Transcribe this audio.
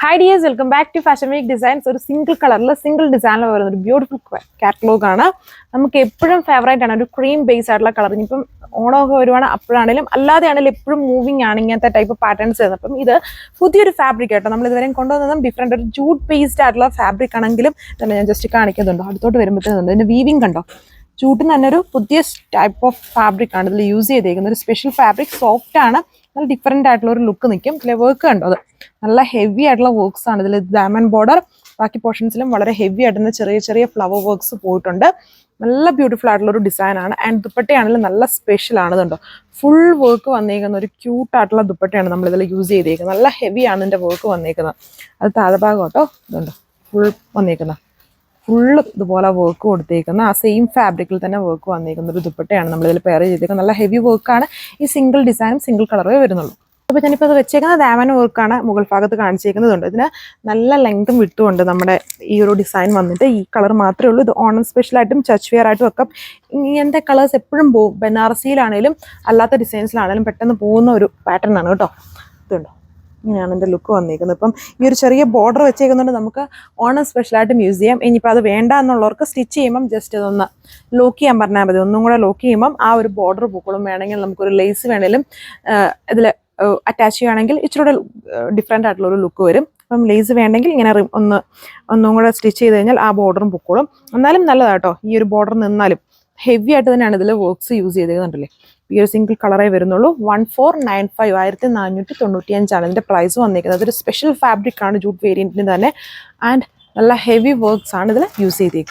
Hi dears, welcome back to Fashion Week Designs. ഒരു single കളറിൽ single ഡിസൈനിൽ വരുന്ന ഒരു ബ്യൂട്ടിഫുൾ കാറ്റലോഗ് ആണ്. നമുക്ക് എപ്പോഴും ഫേവറേറ്റ് ആണ് ഒരു ക്രീം ബേസ് ആയിട്ടുള്ള കളർ. ഇനിയിപ്പം ഓണമൊക്കെ വരുവാണ്, അപ്പോഴാണെങ്കിലും അല്ലാതെ ആണെങ്കിലും എപ്പോഴും മൂവിങ് ആണ് ഇങ്ങനത്തെ ടൈപ്പ് പാറ്റേൺസ് വരുന്നത്. അപ്പം ഇത് പുതിയൊരു ഫാബ്രിക് ആട്ടോ. നമ്മൾ ഇതുവരെയും കൊണ്ടുവന്നതും ഡിഫറെൻറ്റ് ഒരു ജൂട്ട് ബേസ്ഡ് ആയിട്ടുള്ള ഫാബ്രിക് ആണെങ്കിലും തന്നെ ഞാൻ ജസ്റ്റ് കാണിക്കുന്നുണ്ടോ, അടുത്തോട്ട് വരുമ്പോഴത്തേനുണ്ട് ഇതിൻ്റെ വീവിങ് കണ്ടോ. ജൂട്ടിന് തന്നെ ഒരു പുതിയ ടൈപ്പ് ഓഫ് ഫാബ്രിക് ആണ് ഇതിൽ യൂസ് ചെയ്തേക്കുന്നത്. ഒരു സ്പെഷ്യൽ ഫാബ്രിക്, സോഫ്റ്റ് ആണ്, നല്ല ഡിഫറെൻ്റ് ആയിട്ടുള്ള ഒരു ലുക്ക് നിൽക്കും. ഇതിലെ വർക്ക് കണ്ടോ, അത് നല്ല ഹെവി ആയിട്ടുള്ള വർക്ക്സ് ആണ് ഇതിൽ. ഡയമണ്ട് ബോർഡർ, ബാക്കി പോർഷൻസിലും വളരെ ഹെവി ആയിട്ടുള്ള ചെറിയ ചെറിയ ഫ്ലവർ വർക്ക്സ് പോയിട്ടുണ്ട്. നല്ല ബ്യൂട്ടിഫുൾ ആയിട്ടുള്ള ഒരു ഡിസൈൻ ആണ്. ആൻഡ് ദുപ്പട്ടയാണെങ്കിലും നല്ല സ്പെഷ്യൽ ആണ്. ഇതുണ്ടോ, ഫുൾ വർക്ക് വന്നേക്കുന്ന ഒരു ക്യൂട്ട് ആയിട്ടുള്ള ദുപ്പട്ടയാണ് നമ്മൾ ഇതിൽ യൂസ് ചെയ്തേക്കുന്നത്. നല്ല ഹെവി ആണ് ഇതിൻ്റെ വർക്ക് വന്നേക്കുന്നത്. അത് താഴെ ഭാഗം കേട്ടോ, ഇതുണ്ടോ ഫുൾ വന്നേക്കുന്നത്, ഫുള്ള് ഇതുപോലെ വർക്ക് കൊടുത്തേക്കുന്ന ആ സെയിം ഫാബ്രിക്കിൽ തന്നെ വർക്ക് വന്നേക്കുന്ന ഒരു ദുപ്പട്ടയാണ് നമ്മളിതിൽ പെയർ ചെയ്തേക്കുന്നത്. നല്ല ഹെവി വർക്കാണ്. ഈ സിംഗിൾ ഡിസൈനും സിംഗിൾ കളറേ വരുന്നുള്ളൂ. അപ്പോൾ ഞാനിപ്പോൾ അത് വെച്ചേക്കുന്നത് ദാമൻ വർക്കാണ് മുകൾ ഭാഗത്ത് കാണിച്ചേക്കുന്നതുണ്ട്. ഇതിന് നല്ല ലെങ്തും വിട്ടുമുണ്ട്. നമ്മുടെ ഈ ഒരു ഡിസൈൻ വന്നിട്ട് ഈ കളർ മാത്രമേ ഉള്ളൂ. ഇത് ഓണം സ്പെഷ്യലായിട്ടും ചർച്ച് വെയർ ആയിട്ടും ഒക്കെ ഇങ്ങനത്തെ കളേഴ്സ് എപ്പോഴും പോകും. ബനാറസിയിലാണേലും അല്ലാത്ത ഡിസൈൻസിലാണേലും പെട്ടെന്ന് പോകുന്ന ഒരു പാറ്റേൺ ആണ് കേട്ടോ. ഇതുണ്ടോ, ഇങ്ങനെയാണ് എൻ്റെ ലുക്ക് വന്നിരിക്കുന്നത്. ഇപ്പം ഈ ഒരു ചെറിയ ബോർഡർ വെച്ചേക്കുന്നുണ്ട്, നമുക്ക് ഓണം സ്പെഷ്യലായിട്ടും യൂസ് ചെയ്യാം. ഇനിയിപ്പോൾ അത് വേണ്ട എന്നുള്ളവർക്ക് സ്റ്റിച്ച് ചെയ്യുമ്പം ജസ്റ്റ് ഇതൊന്ന് ലോക്ക് ചെയ്യാൻ പറഞ്ഞാൽ മതി. ഒന്നും കൂടെ ലോക്ക് ചെയ്യുമ്പം ആ ഒരു ബോർഡർ പൂക്കളും. വേണമെങ്കിൽ നമുക്കൊരു ലേസ് വേണമെങ്കിലും ഇതിൽ അറ്റാച്ച് ചെയ്യുകയാണെങ്കിൽ ഇച്ചിരൂടെ ഡിഫറെൻ്റ് ആയിട്ടുള്ള ഒരു ലുക്ക് വരും. അപ്പം ലേസ് വേണമെങ്കിൽ ഇങ്ങനെ ഒന്നും കൂടെ സ്റ്റിച്ച് ചെയ്ത് കഴിഞ്ഞാൽ ആ ബോർഡറും പൂക്കോളും. എന്നാലും നല്ലതാട്ടോ. ഈ ഒരു ബോർഡർ നിന്നാലും ഹെവി ആയിട്ട് തന്നെയാണ് ഇതിൽ വർക്ക്സ് യൂസ് ചെയ്തേക്കുന്നുണ്ടല്ലേ. ഈ ഒരു സിംഗിൾ കളറേ വരുന്നുള്ളൂ. 1495 1495 ഇതിൻ്റെ പ്രൈസ് വന്നിരിക്കുന്നത്. അതൊരു സ്പെഷ്യൽ ഫാബ്രിക് ആണ്, ജൂട്ട് വേരിയൻറ്റിന് തന്നെ. ആൻഡ് നല്ല ഹെവി വർക്ക്സ് ആണ് ഇതിൽ യൂസ് ചെയ്തേക്കുന്നത്.